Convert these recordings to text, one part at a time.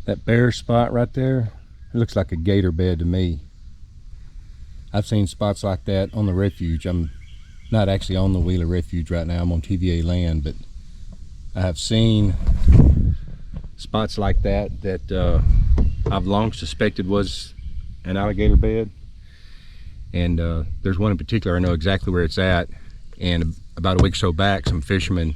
That bare spot right there, it looks like a gator bed to me. I've seen spots like that on the refuge. I'm not actually on the Wheeler Refuge right now. I'm on TVA land, but I have seen spots like that that I've long suspected was an alligator bed. And there's one in particular I know exactly where it's at. And about a week or so back, some fishermen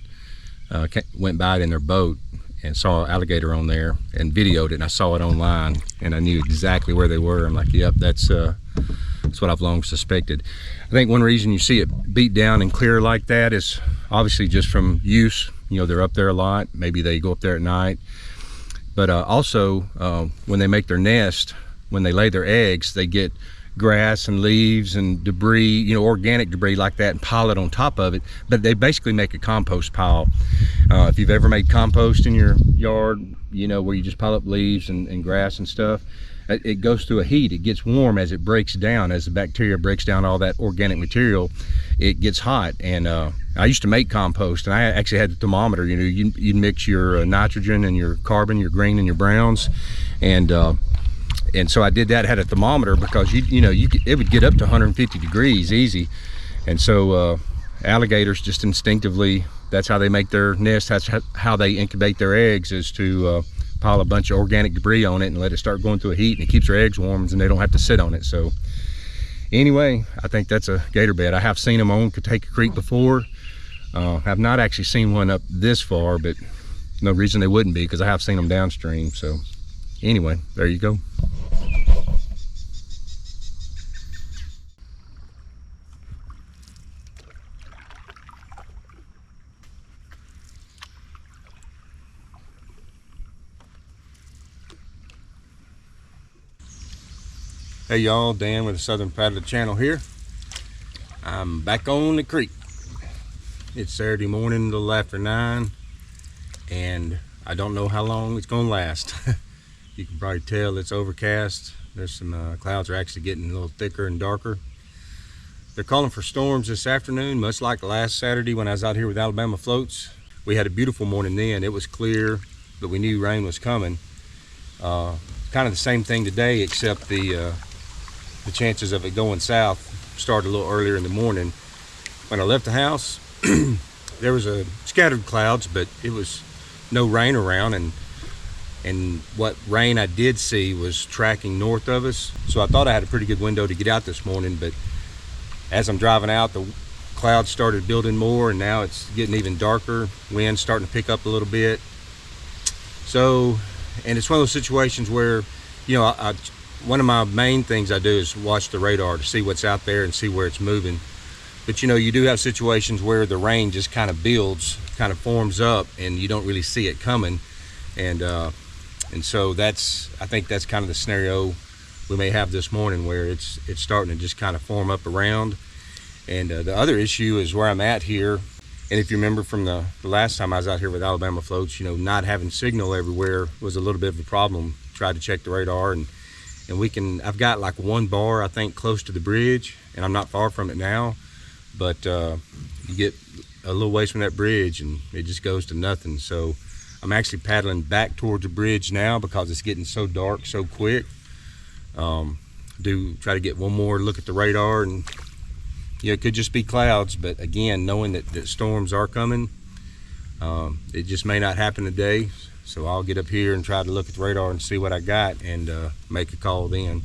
went by it in their boat and saw an alligator on there and videoed it, and I saw it online and I knew exactly where they were. I'm like, yep, that's what I've long suspected. I think one reason you see it beat down and clear like that is obviously just from use. You know, they're up there a lot. Maybe they go up there at night. But also, when they make their nest, when they lay their eggs, they get grass and leaves and debris, you know, organic debris like that, and pile it on top of it. But they basically make a compost pile. If you've ever made compost in your yard, you know, where you just pile up leaves and grass and stuff, it goes through a heat. It gets warm as it breaks down. As the bacteria breaks down all that organic material, it gets hot. And I used to make compost, and I actually had the thermometer. You know, you mix your nitrogen and your carbon, your green and your browns, and so I did that. Had a thermometer because it would get up to 150 degrees easy. And so alligators just instinctively, that's how they make their nest. That's how they incubate their eggs, is to pile a bunch of organic debris on it and let it start going through a heat, and it keeps their eggs warm and they don't have to sit on it. So anyway, I think that's a gator bed. I have seen them on Cataica Creek before. I've not actually seen one up this far, but no reason they wouldn't be, because I have seen them downstream. So anyway, there you go. Hey y'all, Dan with the Southern Paddler channel here. I'm back on the creek. It's Saturday morning, a little after 9, and I don't know how long it's gonna last. You can probably tell it's overcast. There's some clouds are actually getting a little thicker and darker. They're calling for storms this afternoon, much like last Saturday when I was out here with Alabama Floats. We had a beautiful morning then. It was clear, but we knew rain was coming. Kind of the same thing today, except the chances of it going south started a little earlier in the morning. When I left the house, there was a scattered clouds, but it was no rain around, and what rain I did see was tracking north of us. So I thought I had a pretty good window to get out this morning, but as I'm driving out, the clouds started building more, and now it's getting even darker. Wind's starting to pick up a little bit. So, and it's one of those situations where, you know, one of my main things I do is watch the radar to see what's out there and see where it's moving. But you know, you do have situations where the rain just kind of builds, kind of forms up, and you don't really see it coming. And so I think that's kind of the scenario we may have this morning, where it's starting to just kind of form up around. And the other issue is where I'm at here. And if you remember from the last time I was out here with Alabama Floats, you know, not having signal everywhere was a little bit of a problem. Tried to check the radar, and I've got like one bar, I think, close to the bridge, and I'm not far from it now, but you get a little ways from that bridge and it just goes to nothing. So I'm actually paddling back towards the bridge now because it's getting so dark so quick. Try to get one more look at the radar, and yeah, it could just be clouds, but again, knowing that storms are coming, it just may not happen today. So I'll get up here and try to look at the radar and see what I got, and make a call then.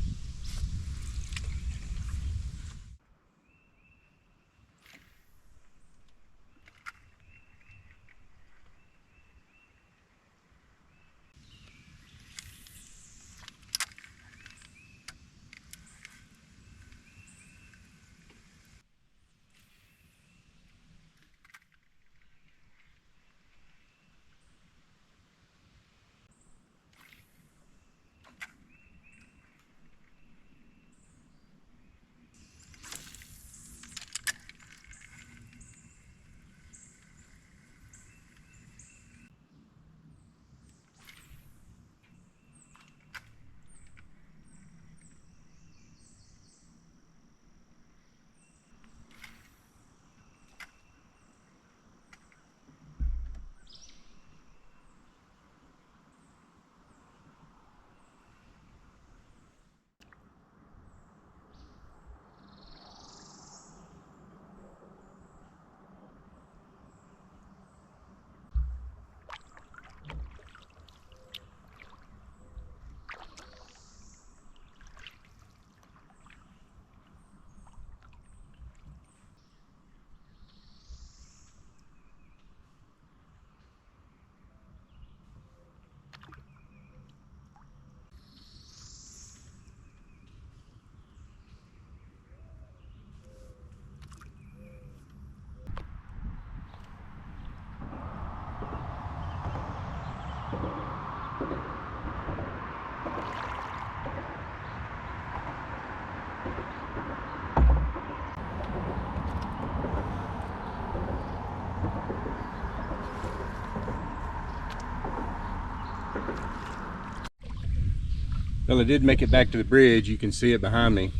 Well, I did make it back to the bridge. You can see it behind me.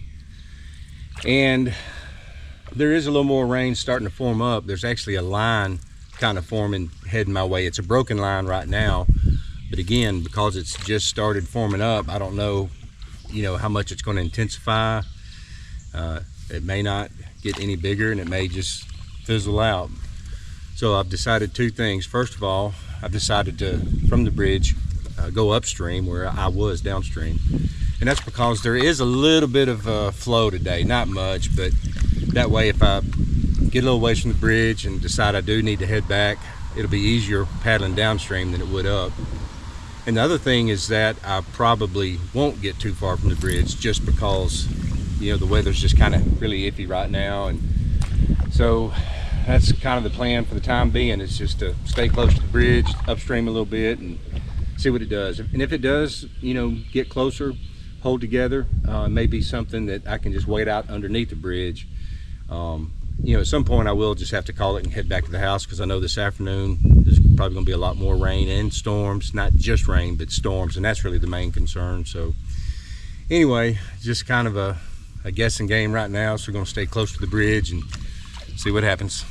And there is a little more rain starting to form up. There's actually a line kind of forming, heading my way. It's a broken line right now. But again, because it's just started forming up, I don't know, how much it's going to intensify. It may not get any bigger, and it may just fizzle out. So I've decided two things. First of all, I've decided to, from the bridge, go upstream where I was downstream. And that's because there is a little bit of flow today, not much, but that way if I get a little ways from the bridge and decide I do need to head back, it'll be easier paddling downstream than it would up. And the other thing is that I probably won't get too far from the bridge just because, the weather's just kind of really iffy right now. And so that's kind of the plan for the time being, is just to stay close to the bridge, upstream a little bit, and see what it does. And if it does, get closer, hold together, it may be something that I can just wait out underneath the bridge. At some point I will just have to call it and head back to the house, because I know this afternoon there's probably going to be a lot more rain and storms. Not just rain, but storms, and that's really the main concern. So anyway, just kind of a guessing game right now, so we're going to stay close to the bridge and see what happens.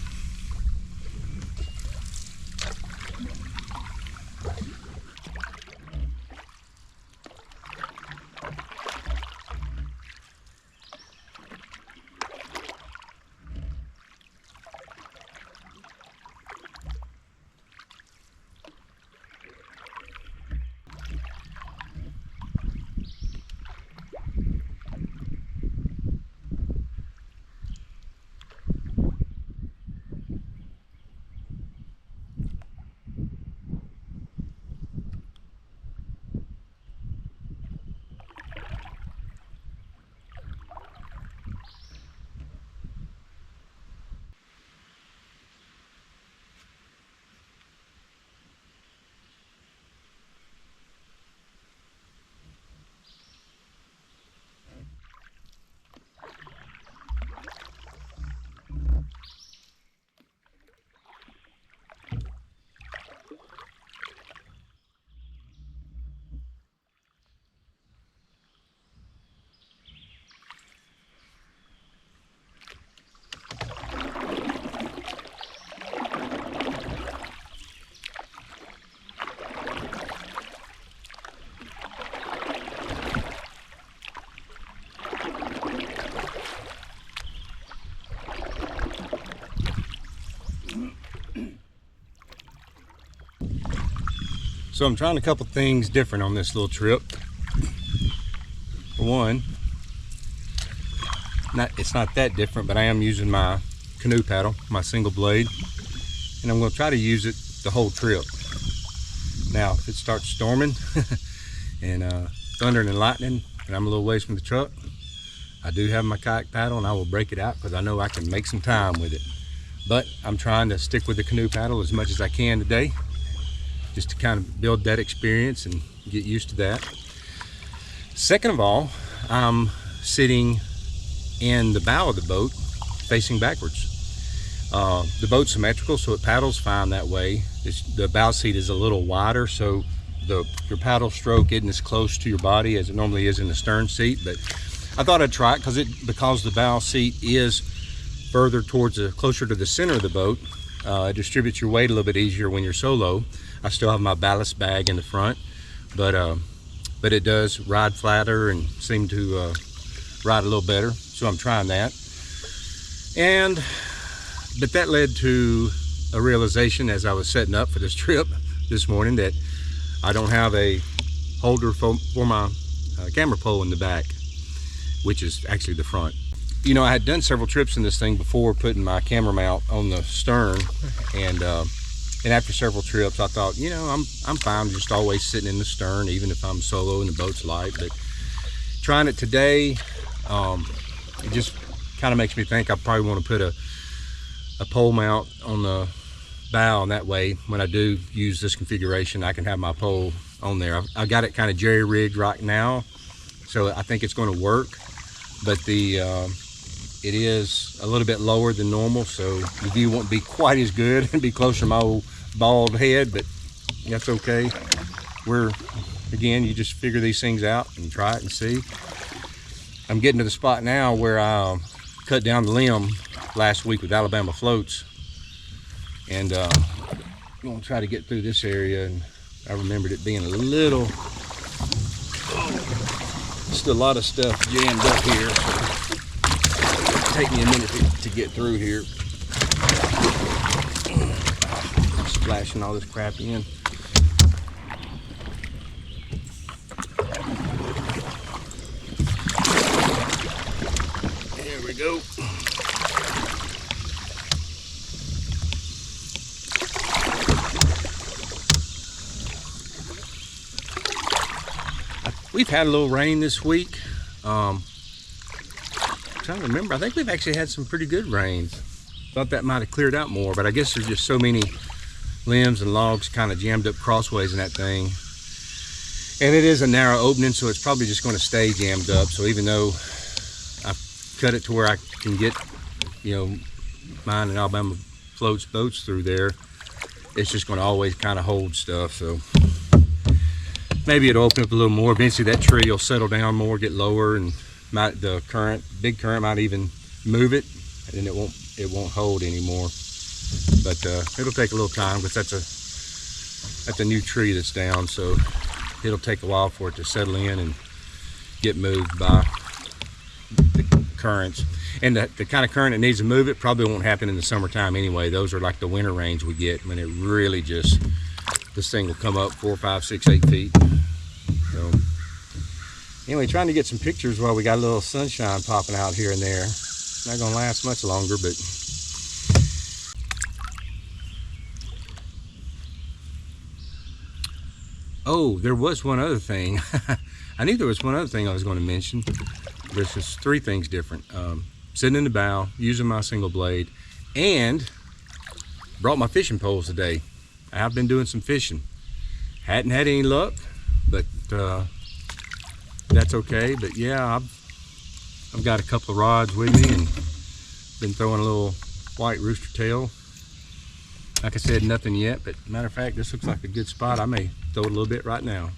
So I'm trying a couple things different on this little trip. For one, it's not that different, but I am using my canoe paddle, my single blade, and I'm going to try to use it the whole trip. Now, if it starts storming and thundering and lightning, and I'm a little ways from the truck, I do have my kayak paddle, and I will break it out because I know I can make some time with it. But I'm trying to stick with the canoe paddle as much as I can today, just to kind of build that experience and get used to that. Second of all, I'm sitting in the bow of the boat facing backwards. The boat's symmetrical, so it paddles fine that way. The bow seat is a little wider, so your paddle stroke isn't as close to your body as it normally is in the stern seat. But I thought I'd try it because the bow seat is further towards closer to the center of the boat. It distributes your weight a little bit easier when you're solo. I still have my ballast bag in the front, but it does ride flatter and seem to ride a little better. So I'm trying that. But that led to a realization as I was setting up for this trip this morning, that I don't have a holder for my camera pole in the back, which is actually the front. I had done several trips in this thing before putting my camera mount on the stern, and after several trips I thought, I'm fine just always sitting in the stern, even if I'm solo and the boat's light. But trying it today, it just kind of makes me think I probably want to put a pole mount on the bow, and that way when I do use this configuration I can have my pole on there. I got it kind of jerry rigged right now, so I think it's going to work, but it is a little bit lower than normal, so the view won't be quite as good and be closer to my old bald head, but that's okay. We're again, you just figure these things out and try it and see. I'm getting to the spot now where I cut down the limb last week with Alabama floats, and I'm gonna try to get through this area. And I remembered it being a little, just a lot of stuff jammed up here, so it'll take me a minute to get through here. Splashing all this crap in. There we go. We've had a little rain this week. I'm trying to remember. I think we've actually had some pretty good rains. Thought that might have cleared out more, but I guess there's just so many limbs and logs kind of jammed up crossways in that thing. And it is a narrow opening, so it's probably just going to stay jammed up. So even though I've cut it to where I can get, you know, mine and Alabama floats boats through there, it's just going to always kind of hold stuff. So maybe it'll open up a little more. Eventually that tree will settle down more, get lower, and the big current might even move it, and it won't hold anymore. But it'll take a little time, because that's a new tree that's down, so it'll take a while for it to settle in and get moved by the currents. And the kind of current that needs to move it probably won't happen in the summertime anyway. Those are like the winter rains we get, when it really just, this thing will come up 4, 5, 6, 8 feet. So anyway, trying to get some pictures while we got a little sunshine popping out here and there. Not gonna last much longer, but oh, there was one other thing. I knew there was one other thing I was going to mention. There's just 3 things different. Sitting in the bow, using my single blade, and brought my fishing poles today. I have been doing some fishing. Hadn't had any luck, but that's okay. But yeah, I've got a couple of rods with me and been throwing a little white rooster tail. Like I said, nothing yet, but matter of fact, this looks like a good spot. I may throw it a little bit right now.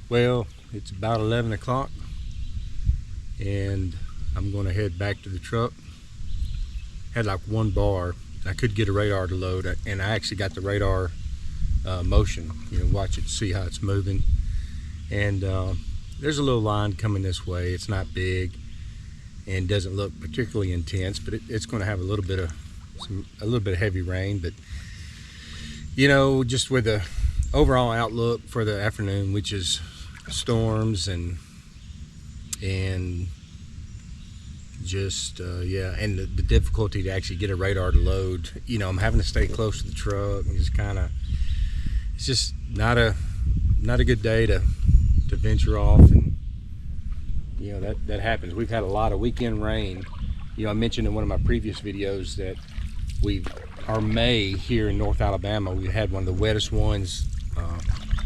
Well, it's about 11 o'clock and I'm going to head back to the truck. Had like one bar I could get a radar to load, and I actually got the radar motion, watch it, see how it's moving. And there's a little line coming this way. It's not big and doesn't look particularly intense, but it's going to have a little bit of heavy rain. But just with the overall outlook for the afternoon, which is storms and just and the difficulty to actually get a radar to load, I'm having to stay close to the truck and just it's just not a good day to venture off. And that happens. We've had a lot of weekend rain. I mentioned in one of my previous videos that our May here in North Alabama, we had one of the wettest ones,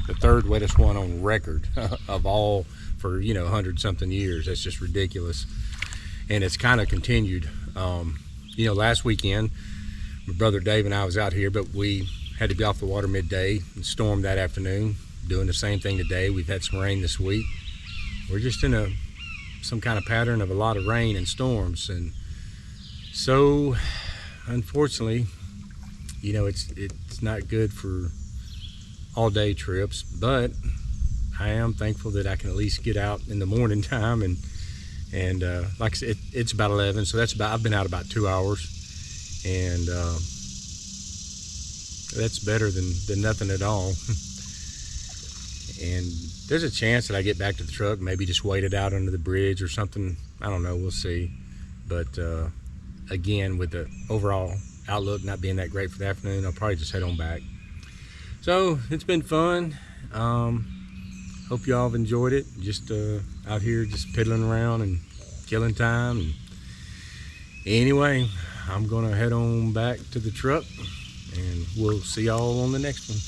the third wettest one on record of all for 100-something years. That's just ridiculous. And it's kind of continued. Last weekend my brother Dave and I was out here, but we had to be off the water midday and stormed that afternoon. Doing the same thing today. We've had some rain this week. We're just in some kind of pattern of a lot of rain and storms, and so unfortunately, it's not good for all-day trips. But I am thankful that I can at least get out in the morning time, and like I said, it's about 11, so I've been out about 2 hours, and that's better than nothing at all. And there's a chance that I get back to the truck, maybe just wait it out under the bridge or something. I don't know, we'll see. But again, with the overall outlook not being that great for the afternoon, I'll probably just head on back. So it's been fun. Hope y'all have enjoyed it. Just out here just piddling around and killing time. And anyway, I'm gonna head on back to the truck, and we'll see y'all on the next one.